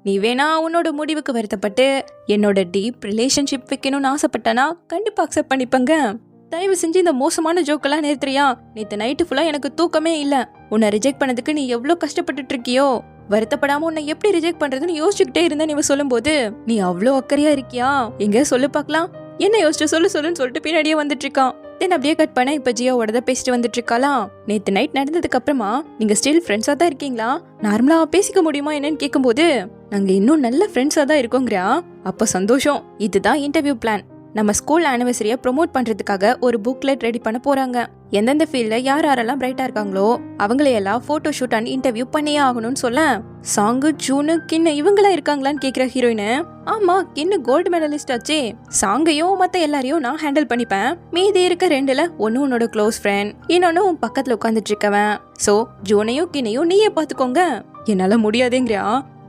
நீ வேணா உன்னோட முடிவுக்கு வருத்தப்பட்டு என்னோட டீப் ரிலேஷன்ஷிப் வைக்கணும்னு ஆசைப்பட்டானா கண்டிப்பா அக்செப்ட் பண்ணிப்பங்க. தயவு செஞ்சு இந்த மோசமான ஜோக்கெல்லாம் நிறுத்துறியா? நேத்து நைட்டு ஃபுல்லா எனக்கு தூக்கமே இல்ல. உன்னை ரிஜெக்ட் பண்ணதுக்கு நீ எவ்வளவு கஷ்டப்பட்டுட்டு இருக்கியோ, வருத்தப்படாம உன்னை எப்படி ரிஜெக்ட் பண்றதுன்னு யோசிச்சுக்கிட்டே இருந்த. நீ சொல்லும் போது நீ அவ்வளோ அக்கறையா இருக்கியா? எங்க சொல்லு பாக்கலாம். என்ன யோசிச்சு சொல்லுன்னு சொல்லிட்டு பின்னாடியே வந்துட்டு இருக்கான். தென் அப்படியே கட் பண்ண இப்ப ஜியோவோட தான் பேசிட்டு வந்துட்டு இருக்காளாம். நேத்து நைட் நடந்ததுக்கு அப்புறமா நீங்க ஸ்டில் ஃப்ரெண்ட்ஸா தான் இருக்கீங்களா? நார்மலா பேசிக்க முடியுமா என்னன்னு கேட்கும்போது, நாங்க இன்னும் நல்ல ஃப்ரெண்ட்ஸா தான் இருக்கோங்கிறா. அப்ப சந்தோஷம். இதுதான் இன்டர்வியூ பிளான். நம்ம ஸ்கூல் ஆனிவர்சரியை ப்ரொமோட் பண்றதுக்காக ஒரு புக்லெட் ரெடி பண்ண போறாங்க. எந்தெந்த ஃபீல்ட்ல யாரெல்லாம் பிரைட்டா இருக்காங்களோ அவங்களையெல்லாம் போட்டோ ஷூட் அண்ட் இன்டர்வியூ பண்ணியே ஆகணும்னு சொல்ல, சாங்கு, ஜூனு, கின்னு இவங்களா இருக்காங்களான்னு கேக்குற ஹீரோயின், ஆமா கின்னு கோல்டு மெடலிஸ்ட் ஆச்சே. சாங்கையும் மத்த எல்லாரையும் நான் ஹேண்டில் பண்ணிப்பேன். மீதி இருக்க ரெண்டுல ஒன்னு உன்னோட க்ளோஸ் ஃப்ரெண்ட், இன்னொன்னு உன் பக்கத்துல உட்காந்துட்டு இருக்கவன். சோ ஜூனையும் கின்னையும் நீயே பாத்துக்கோங்க. என்னால முடியாதுங்கிறா.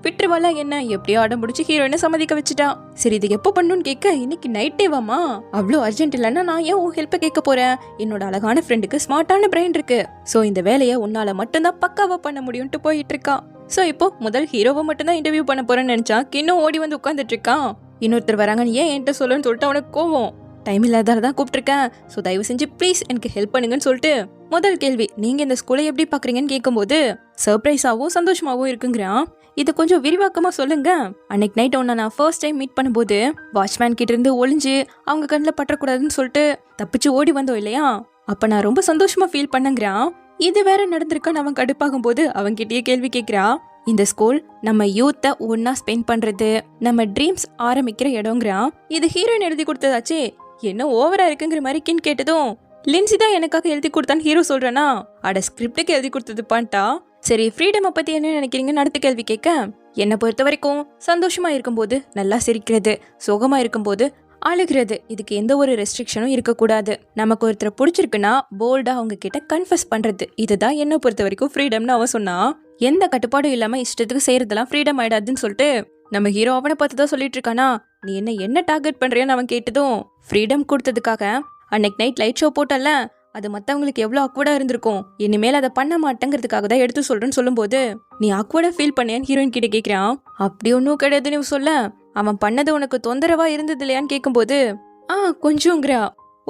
விட்டுருவாளா என்ன? எப்படியோ அடம் பிடிச்சி ஹீரோயினை சம்மதிக்க வச்சுட்டா. சரி இது எப்போ பண்ணுன்னு கேட்க, இன்னைக்கு நைட்டே வாமா. அவ்வளோ அர்ஜென்ட் இல்லைன்னா நான் ஏன் உன் ஹெல்ப்பை கேட்க போறேன்? என்னோட அழகான ஃப்ரெண்டுக்கு ஸ்மார்ட்டான பிரெயின் இருக்கு. சோ இந்த வேலையை உன்னால மட்டும்தான் பக்காவா பண்ண முடியும்ட்டு போயிட்டு இருக்கா. சோ இப்போ முதல் ஹீரோவை மட்டும்தான் இன்டர்வியூ பண்ண போறேன்னு நினைச்சா கின்னும் ஓடி வந்து உட்காந்துட்டு இருக்கான். இன்னொருத்தர் வராங்கன்னு ஏன் என்கிட்ட சொல்லுன்னு சொல்லிட்டு அவனுக்கு கோவம். டைம் இல்லாதால தான் கூப்பிட்டுருக்கேன். ஸோ தயவு செஞ்சு ப்ளீஸ் எனக்கு ஹெல்ப் பண்ணுங்கன்னு சொல்லிட்டு முதல் கேள்வி, நீங்க இந்த ஸ்கூலை எப்படி பாக்குறீங்கன்னு கேட்கும்போது சர்ப்ரைஸாவும் சந்தோஷமாவும் இருக்குங்கிறான். இது கொஞ்சம் விரிவாக்கமா சொல்லுங்க. அன்னைக்கு நைட் ஒன்னா நான் ஃபர்ஸ்ட் டைம் மீட் பண்ணும்போது வாட்ச்மேன் கிட்ட இருந்து ஒளிஞ்சு அவங்க கண்ணில் பற்றக்கூடாதுன்னு சொல்லிட்டு தப்பிச்சு ஓடி வந்தோம் இல்லையா? அப்ப நான் ரொம்ப சந்தோஷமா ஃபீல் பண்ணங்கிறான். இது வேற நடந்திருக்கான்னு அவன் கடுப்பாகும் போது அவன்கிட்டயே கேள்வி கேட்கிறா. இந்த ஸ்கூல் நம்ம யூத்தை ஒன்னா ஸ்பெண்ட் பண்றது, நம்ம ட்ரீம்ஸ் ஆரம்பிக்கிற இடங்கிறான். இது ஹீரோயின் எழுதி கொடுத்ததாச்சே, என்ன ஓவரா இருக்குங்கிற மாதிரி கின் கேட்டதும், லின்சி தான் எனக்காக எழுதி கொடுத்தான்னு ஹீரோ சொல்றேனா? அட ஸ்கிரிப்டுக்கு எழுதி கொடுத்தது பான்ட்டா. சரி ஃப்ரீடம் பத்தி என்ன நினைக்கிறீங்கன்னு அடுத்த கேள்வி கேட்க, என்னை பொறுத்த வரைக்கும் சந்தோஷமா இருக்கும்போது நல்லா சிரிக்கிறது, சோகமா இருக்கும்போது அழுகிறது, இதுக்கு எந்த ஒரு ரெஸ்ட்ரிக்ஷனும் இருக்கக்கூடாது. நமக்கு ஒருத்தரை பிடிச்சிருக்குன்னா போல்டா அவங்க கிட்ட கன்ஃபஸ் பண்றது, இதுதான் என்னை பொறுத்த வரைக்கும் ஃப்ரீடம்னு அவன் சொன்னா. எந்த கட்டுப்பாடும் இல்லாம இஷ்டத்துக்கு செய்யறதெல்லாம் ஃப்ரீடம் ஆயிடாதுன்னு சொல்லிட்டு நம்ம ஹீரோ அவனை பார்த்து தான் சொல்லிட்டு இருக்கானா. நீ என்ன டார்கெட் பண்றியான்னு அவன் கேட்டதும், ஃப்ரீடம் கொடுத்ததுக்காக அன்னைக்கு நைட் லைட் ஷோ போட்டல, அது மற்றவங்களுக்கு எவ்வளோ அக்வர்டா இருந்திருக்கும், இனிமேல் அதை பண்ண மாட்டேங்கிறதுக்காக தான் எடுத்து சொல்றேன்னு சொல்லும்போது, நீ அக்வர்டா ஃபீல் பண்ணியான்னு ஹீரோயின் கிட்ட கேட்கிறான். அப்படி ஒன்றும் கிடையாதுன்னு சொல்ல, அவன் பண்ணது உனக்கு தொந்தரவா இருந்தது இல்லையான்னு கேட்கும்போது, கொஞ்சம்ங்கிறா.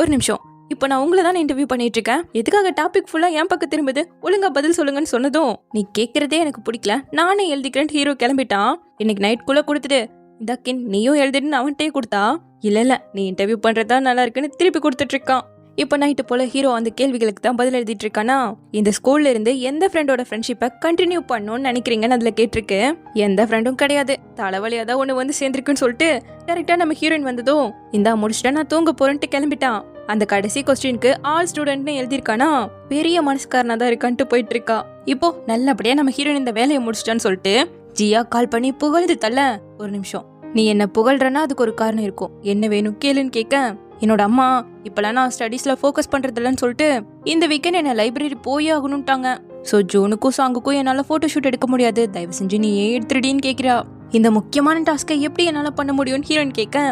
ஒரு நிமிஷம், இப்போ நான் உங்களை தான் இன்டர்வியூ பண்ணிட்டு இருக்கேன், எதுக்காக டாபிக் ஃபுல்லா என் பக்கம் திரும்புது, ஒழுங்கா பதில் சொல்லுங்கன்னு சொன்னதும், நீ கேட்கறதே எனக்கு பிடிக்கல, நானே எழுதிக்கிறேன் ஹீரோ கிளம்பிட்டான். இன்னைக்கு நைட்குள்ள கொடுத்துட்டு இந்த கின் நீயும் எழுதிட்டுன்னு அவன்கிட்டே கொடுத்தா, இல்ல நீ இன்டர்வியூ பண்றதா நல்லா இருக்குன்னு திருப்பி கொடுத்துட்டு இருக்கான். இப்போ நைட்டு போல ஹீரோ அந்த கேள்விகளுக்கு தான் பதில் எழுதிட்டு இருக்கானா. இந்த ஸ்கூல்ல இருந்து எந்த ஃப்ரெண்டோட ஃப்ரெண்ட்ஷிப்பை கண்டினியூ பண்ணணும்னு நினைக்கிறீங்கன்னு அதுல கேட்டிருக்கு. எந்த ஃப்ரெண்டும் கிடையாது, தலைவலியா தான் ஒண்ணு வந்து சேர்ந்துருக்குன்னு சொல்லிட்டு கரெக்டா நம்ம ஹீரோயின் வந்ததும், இந்தா முடிச்சுட்டா நான் தூங்க போறேன்ட்டு கிளம்பிட்டான். அந்த கடைசி கொஸ்டினுக்கு ஆல் ஸ்டூடெண்ட்னு எழுதியிருக்கானா, பெரிய மனசுக்காரனா தான் இருக்கான்ட்டு போயிட்டு இருக்கா. இப்போ நல்லபடியா நம்ம ஹீரோயின் இந்த வேலையை முடிச்சிட்டான்னு சொல்லிட்டு ஜியா கால் பண்ணி புகழ்ந்து தள்ள, ஒரு நிமிஷம், நீ என்ன புகழ்றனா அதுக்கு ஒரு காரணம் இருக்கும், என்ன வேணும் கேளுன்னு கேட்க, என்னோட அம்மா இப்பெல்லாம் நான் ஸ்டடீஸ்ல ஃபோக்கஸ் பண்றதில்லன்னு சொல்லிட்டு இந்த வீக்கெண்ட் என்ன லைப்ரரி போய் ஆகணும்ட்டாங்க. ஸோ ஜோனுக்கும் சாங்குக்கும் என்னால் ஃபோட்டோ ஷூட் எடுக்க முடியாது, தயவு செஞ்சு நீ ஏன் எடுத்துடுன்னு கேட்கிறா. இந்த முக்கியமான டாஸ்கை எப்படி என்னால் பண்ண முடியும்னு ஹீரோயின் கேட்க,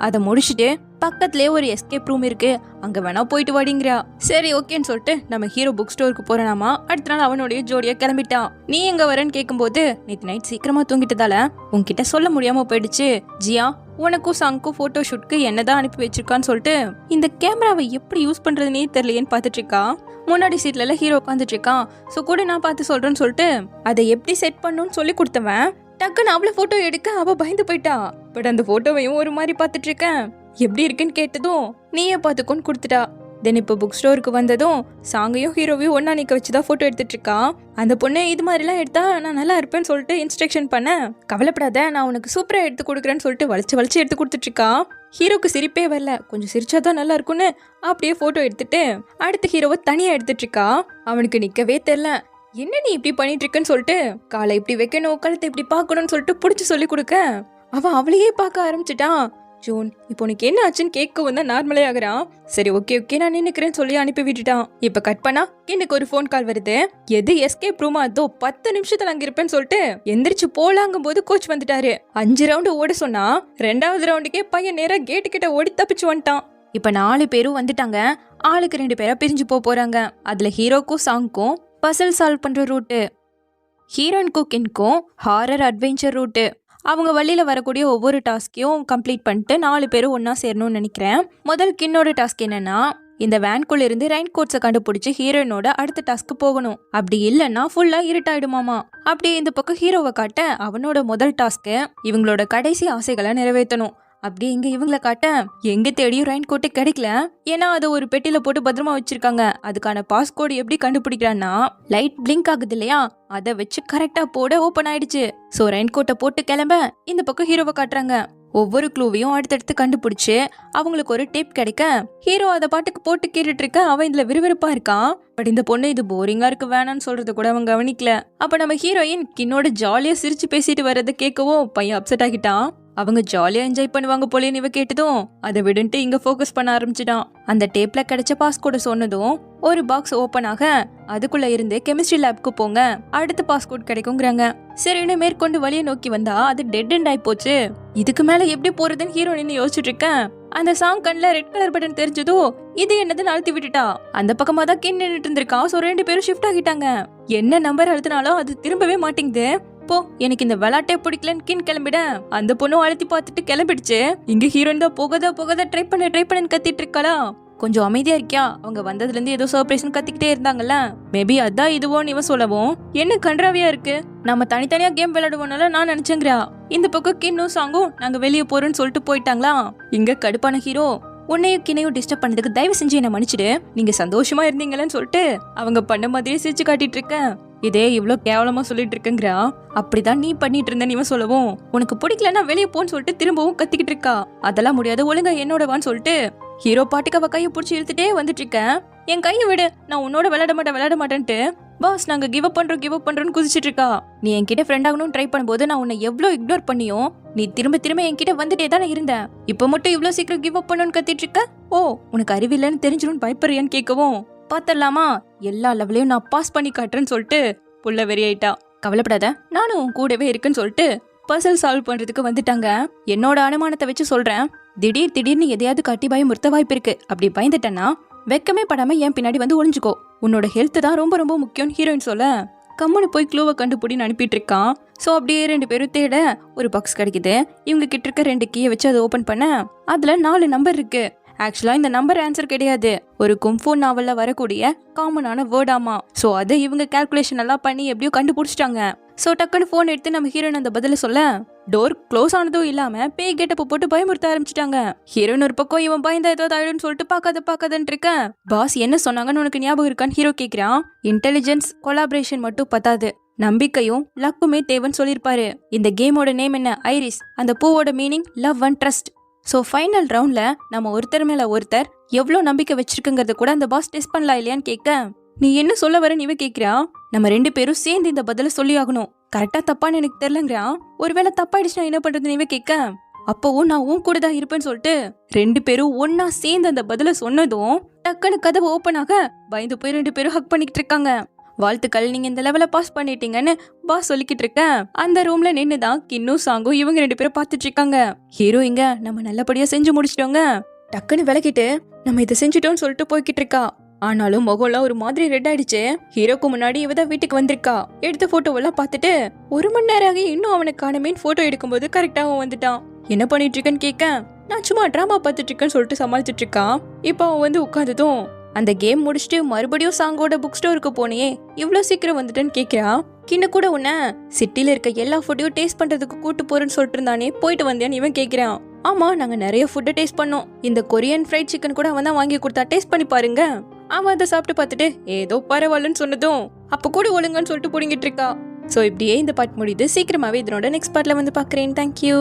அதை முடிச்சுட்டு பக்கத்துலேயே ஒரு எஸ்கேப் ரூம் இருக்கு, அங்க வேணா போயிட்டு வாடிங்கிறா. சரி ஓகேன்னு சொல்லிட்டு நம்ம ஹீரோ புக் ஸ்டோருக்கு போறானாமா. அடுத்த நாள் அவனுடைய ஜோடியா கிளம்பிட்டான். நீ எங்க வரேன்னு கேட்கும்போது, நேற்று நைட் சீக்கிரமா தூங்கிட்டதால உன்கிட்ட சொல்ல முடியாம போயிடுச்சு, ஜியா உனக்கும் சாங்க்கும் போட்டோ ஷூட்க்கு என்னதான் அனுப்பி வச்சிருக்கான்னு சொல்லிட்டு இந்த கேமராவை எப்படி யூஸ் பண்றதுன்னே தெரியலையேன்னு பார்த்துட்டு இருக்கா. முன்னாடி சீட்ல ஹீரோ உட்காந்துட்டு இருக்கான். ஸோ கூட நான் பார்த்து சொல்றேன்னு சொல்லிட்டு அதை எப்படி செட் பண்ணணும்னு சொல்லி கொடுத்தவன் டக்குன்னு அவளை போட்டோ எடுக்க அவ பயந்து போயிட்டா. பட் அந்த போட்டோவையும் ஒரு மாதிரி பார்த்துட்டு இருக்கேன். எப்படி இருக்குன்னு கேட்டதும் நீயே பார்த்துக்கோன்னு கொடுத்துட்டா. தென் இப்போ புக் ஸ்டோருக்கு வந்ததும் சாங்கையும் ஹீரோவையும் ஒன்னா நிக்க வச்சுதான் போட்டோ எடுத்துட்டு இருக்கான். அந்த பொண்ணு இது மாதிரிலாம் எடுத்தா நான் நல்லா இருப்பேன்னு சொல்லிட்டு இன்ஸ்ட்ரக்ஷன் பண்ண, கவலைப்படாத நான் உனக்கு சூப்பரா எடுத்து கொடுக்குறேன்னு சொல்லிட்டு வளைச்சு எடுத்து கொடுத்துட்டு இருக்கான். ஹீரோக்கு சிரிப்பே வரல, கொஞ்சம் சிரிச்சாதான் நல்லா இருக்கும்னு அப்படியே போட்டோ எடுத்துட்டு அடுத்த ஹீரோவை தனியா எடுத்துட்டு இருக்கா. அவனுக்கு நிக்கவே தெரியல. என்ன நீ இப்படி பண்ணிட்டு இருக்கன்னு சொல்லிட்டு காலை இப்படி வைக்கணும், கழுத்தை இப்படி பார்க்கணும்னு சொல்லிட்டு பிடிச்சி சொல்லி கொடுக்க அவன் அவளையே பார்க்க ஆரம்பிச்சிட்டான். ஜோன் இப்போ உனக்கு என்ன ஆச்சுன்னு கேட்க வந்தா நார்மலே ஆகுறான். சரி ஓகே நான் நின்னுக்கிறேன்னு சொல்லி அனுப்பி விட்டுட்டான். இப்ப கட் பண்ணா எனக்கு ஒரு ஃபோன் கால் வருது. எது எஸ்கேப் ரூமா, அதோ 10 நிமிஷத்துல அங்க இருப்பேன்னு சொல்லிட்டு எந்திரிச்சு போலாங்கும் போது கோச் வந்துட்டாரு. 5 ரவுண்டு ஓட சொன்னா 2வது ரவுண்டுக்கே பையன் நேரா கேட்டு கிட்ட ஓடி தப்பிச்சு வந்துட்டான். இப்ப 4 பேரும் வந்துட்டாங்க. ஆளுக்கு 2 பேரா பிரிஞ்சு போறாங்க. அதுல ஹீரோக்கும் சாங்க்கும் பசில் சால்வ் பண்ற ரூட்டு, ஹீரோயினுக்கும் கின்க்கும் ஹாரர் அட்வென்ச்சர் ரூட்டு. அவங்க வழியில வரக்கூடிய ஒவ்வொரு டாஸ்கையும் கம்ப்ளீட் பண்ணிட்டு 4 பேரும் ஒன்னா சேரணும்னு நினைக்கிறேன். முதல் கின்னோட டாஸ்க் என்னன்னா, இந்த வேன்குள்ள இருந்து ரெயின் கோட்ஸை கண்டுபிடிச்சு ஹீரோயினோட அடுத்த டாஸ்க்கு போகணும். அப்படி இல்லைன்னா ஃபுல்லா இருட்டாயிடுமாமா. அப்படியே இந்த பக்கம் ஹீரோவை காட்ட அவனோட முதல் டாஸ்க்கு இவங்களோட கடைசி ஆசைகளை நிறைவேற்றணும். அப்படி இங்க இவங்கள காட்ட எங்க தேடியும் ரெயின் கோட்டே கிடைக்கல. ஏன்னா அதை ஒரு பெட்டியில போட்டு பத்திரமா வச்சிருக்காங்க. அதுக்கான பாஸ்கோடு எப்படி கண்டுபிடிக்கிறான்னா, லைட் பிளிங்க் ஆகுது இல்லையா, அதை வச்சு கரெக்டா போட ஓபன் ஆயிடுச்சு. சோ ரெயின் கோட்டை போட்டு கிளம்ப இந்த பக்கம் ஹீரோவை காட்டுறாங்க. ஒவ்வொரு க்ளூவையும் அடுத்தடுத்து கண்டுபிடிச்சு அவங்களுக்கு ஒரு டேப் கிடைக்க ஹீரோ அதை பாட்டுக்கு போட்டு கேட்டுட்டு இருக்க. அவன் இதுல விறுவிறுப்பா இருக்கான். பட் இந்த பொண்ணு இது போரிங்கா இருக்கு வேணான்னு சொல்றது கூட அவன் கவனிக்கல. அப்ப நம்ம ஹீரோயின் கின்னோட ஜாலியா சிரிச்சு பேசிட்டு வர்றதை கேட்கவும் பையன் அப்செட் ஆகிட்டான். அவங்க ஜாலியா என்ஜாய் பண்ணுவாங்க போலேன்னு இவ கேட்டதும் அதை விடுன்ட்டு இங்க ஃபோக்கஸ் பண்ண ஆரம்பிச்சிட்டான். அந்த டேப்ல கிடைச்ச பாஸ்கோட சொன்னதும் ஒரு பாக்ஸ் ஓபன் ஆக அதுக்குள்ள இருந்து கெமிஸ்ட்ரி லேப்க்கு போங்க, அடுத்த பாஸ்கோட் கிடைக்குங்கிறாங்க. சரின்னு மேற்கொண்டு வழியை நோக்கி வந்தா அது டெட் அண்ட் ஆயி போச்சு. இதுக்கு மேல எப்படி போறதுன்னு ஹீரோ நின்னு யோசிச்சுட்டு இருக்கேன். அந்த சாங் கண்ல ரெட் கலர் பட்டன் தெரிஞ்சதும் இது என்னதுன்னு அழுத்தி விட்டுட்டா. அந்த பக்கமா தான் கின் நின்னுட்டு இருந்திருக்கான். சோ 2 பேரும் ஷிஃப்ட் ஆகிட்டாங்க. என்ன நம்பர் அழுத்தினாலும் அது திரும்பவே மாட்டேங்குது. போ, எனக்கு இந்த விளையாட்டே பிடிக்கலன்னு கின் கிளம்பிட. அந்த பொண்ணும் அழுத்தி பார்த்துட்டு கிளம்பிடுச்சு. இங்க ஹீரோயின் தான் போகதா ட்ரை பண்ணு கத்திட்டு இருக்காளா. கொஞ்சம் அமைதியா இருக்கியா, அவங்க வந்ததுல இருந்து ஏதோ சர்ப்ரைஸ்னு கத்திக்கிட்டே இருந்தாங்கல்ல, மேபி அதான் இதுவோன்னு இவன் சொல்லவும் என்ன கன்றாவியா இருக்கு, நம்ம தனித்தனியா கேம் விளையாடுவோம்னால நான் நினைச்சேங்கிறா. இந்த பக்கம் கின்னும் சாங்கும் நாங்க வெளியே போறோம்னு சொல்லிட்டு போயிட்டாங்களா. இங்க கடுப்பான ஹீரோ, உன்னையும் கினையும் டிஸ்டர்ப் பண்ணதுக்கு தயவு செஞ்சு என்ன மன்னிச்சிடு, நீங்க சந்தோஷமா இருந்தீங்களன்னு சொல்லிட்டு அவங்க பண்ண மாதிரியே சிரிச்சு காட்டிட்டு இருக்கேன். இதே இவ்ளோ கேவலமா சொல்லிட்டு இருக்கேங்கிறா. அப்படிதான் நீ பண்ணிட்டு இருந்தேன்னு இவன் சொல்லவும் உனக்கு பிடிக்கலன்னா வெளியே போன்னு சொல்லிட்டு திரும்பவும் கத்திக்கிட்டு இருக்கா. அதெல்லாம் முடியாது, ஒழுங்கா என்னோடவான்னு சொல்லிட்டு ஹீரோ பாட்டுக்கு அவ கையை பிடிச்சி இழுத்துட்டே வந்துட்டு இருக்கேன். என் கையை விடு, நான் உன்னோட விளையாட மாட்டேன்ட்டு பாஸ் நாங்க கிவ் அப் பண்றோம்னு குதிச்சிட்டு இருக்கா. நீ என்கிட்ட ஃப்ரெண்ட் ஆகணும்னு ட்ரை பண்ணும்போது நான் உன்னை எவ்வளவு இக்னோர் பண்ணியோ, நீ திரும்ப என்கிட்ட வந்துட்டே தானே இருந்த, இப்ப மட்டும் இவ்வளவு சீக்கிரம் கிவ் அப் பண்ணணும்னு கத்திட்டு இருக்க. ஓ, உனக்கு அறிவில்லைன்னு தெரிஞ்சிடும் பயப்படுறியான்னு கேட்கவும், பாத்திரலாமா எல்லா லெவலையும் நான் பாஸ் பண்ணி காட்டுறேன்னு சொல்லிட்டு புள்ள வெறியாயிட்டா. கவலைப்படாத, நானும் கூடவே இருக்குன்னு சொல்லிட்டு பசில் சால்வ் பண்றதுக்கு வந்துட்டாங்க. என்னோட அனுமானத்தை வச்சு சொல்றேன், திடீர்னு எதையாவது காட்டி பயமுறுத்த வாய்ப்பு இருக்கு. அப்படி பயந்துட்டேன்னா வெக்கமே படாம என் பின்னாடி வந்து ஒளிஞ்சுக்கோ, உன்னோட ஹெல்த் தான் ரொம்ப முக்கியம் ஹீரோயின் சொல்ல கம்முன்னு போய் க்ளூவை கண்டுபிடின்னு அனுப்பிட்டு இருக்கான். ஸோ அப்படியே 2 பேரும் தேட ஒரு பாக்ஸ் கிடைக்குது. இவங்க கிட்ட இருக்க 2 கீயை வச்சு அதை ஓபன் பண்ண அதுல 4 நம்பர் இருக்கு. ஆக்சுவலா இந்த நம்பர் ஆன்சர் கிடையாது, ஒரு கும்ஃபூ நாவல்ல வரக்கூடிய காமனான வேர்டாமா. சோ அதை இவங்க கால்குலேஷன் எல்லாம் பண்ணி எப்படியோ கண்டுபிடிச்சிட்டாங்க. சோ டக்குன்னு போன் எடுத்து நம்ம ஹீரோயின் அந்த பதில சொல்ல டோர் க்ளோஸ் ஆனதும் இல்லாம பேய் கெட்டப்ப போட்டு பயமுறுத்த ஆரம்பிச்சிட்டாங்க. ஹீரோயின் ஒரு பக்கம் இவன் பயந்தா ஏதாவது ஆயிடும்னு சொல்லிட்டு பாக்காதன்னு இருக்க. பாஸ் என்ன சொன்னாங்கன்னு உனக்கு ஞாபகம் இருக்கான்னு ஹீரோ கேக்குறான். இன்டெலிஜென்ஸ் கொலாபரேஷன் மட்டும் பத்தாது, நம்பிக்கையும் லக்குமே தேவைன்னு சொல்லிருப்பாரு. இந்த கேமோட நேம் என்ன, ஐரிஸ். அந்த பூவோட meaning love and trust. So final ரவுண்ட்ல நம்ம ஒருத்தர் மேல ஒருத்தர் எவ்வளவு நம்பிக்கை வச்சிருக்குங்கிறது கூட அந்த பாஸ் டெஸ்ட் பண்ணலாம் இல்லையான்னு கேட்க, நீ என்ன சொல்ல வரன்னு இவ கேக்குறா. நம்ம 2 பேரும் சேர்ந்து இந்த பதில சொல்லி ஆகணும், கரெக்டா தப்பான்னு எனக்கு தெரியலங்கிறா. ஒருவேளை தப்பாயிடுச்சுன்னா என்ன பண்றதுன்னு இவ கேட்க, அப்பவும் நான் உன் கூட தான் இருப்பேன்னு சொல்லிட்டு 2 பேரும் ஒன்னா சேர்ந்து அந்த பதில சொன்னதும் டக்குன்னு கதவு ஓபன் ஆக பயந்து போய் 2 பேரும் ஹக் பண்ணிக்கிட்டு இருக்காங்க. வாழ்த்துக்கள், நீங்க இந்த லெவல பாஸ் பண்ணிட்டீங்கன்னு பாஸ் சொல்லிக்கிட்டு இருக்க. அந்த ரூம்ல நின்னுதான் கின்னும் சாங்கும் இவங்க 2 பேரும் பாத்துட்டு இருக்காங்க. ஹீரோ இங்க நம்ம நல்லபடியா செஞ்சு முடிச்சிட்டோங்க, டக்குன்னு விலகிட்டு நம்ம இதை செஞ்சுட்டோம்னு சொல்லிட்டு போய்கிட்டு இருக்கா. ஆனாலும் முகம்லாம் ஒரு மாதிரி ரெட் ஆயிடுச்சு. ஹீரோக்கு முன்னாடி இவதான் வீட்டுக்கு வந்திருக்கா. எடுத்த போட்டோவெல்லாம் பார்த்துட்டு 1 மணி நேரம் ஆகி இன்னும் அவனுக்கு காணமேன்னு போட்டோ எடுக்கும்போது கரெக்டா அவன் வந்துட்டான். என்ன பண்ணிட்டு இருக்கேன்னு கேட்க, நான் சும்மா டிராமா பார்த்துட்டு இருக்கேன்னு சொல்லிட்டு சமாளிச்சுட்டு இருக்கான். இப்போ அவன் வந்து உட்காந்ததும் அந்த கேம் முடிச்சுட்டு மறுபடியும் சாங்கோட புக் ஸ்டோருக்கு போனியே, இவ்வளவு சீக்கிரம் வந்துட்டேன்னு கேட்கிறா. கிண்ண கூட உன்ன சிட்டில இருக்க எல்லா ஃபுட்டையும் டேஸ்ட் பண்றதுக்கு கூட்டு போறேன்னு சொல்லிட்டு இருந்தானே, போயிட்டு வந்தியான்னு இவன் கேட்கிறான். ஆமா, நாங்க நிறைய ஃபுட்டை டேஸ்ட் பண்ணோம், இந்த கொரியன் ஃப்ரைட் சிக்கன் கூட அவன் தான் வாங்கி கொடுத்தா, டேஸ்ட் பண்ணி பாருங்க. அவன் அதை சாப்பிட்டு பார்த்துட்டு ஏதோ பரவாயில்லன்னு சொன்னதும் அப்ப கூட ஒழுங்கன்னு சொல்லிட்டு புடிங்கிட்டு இருக்கா. சோ இப்படியே இந்த பார்ட் முடியுது. சீக்கிரமாவே இதனோட நெக்ஸ்ட் பார்ட்ல வந்து பாக்குறேன். தேங்க்யூ.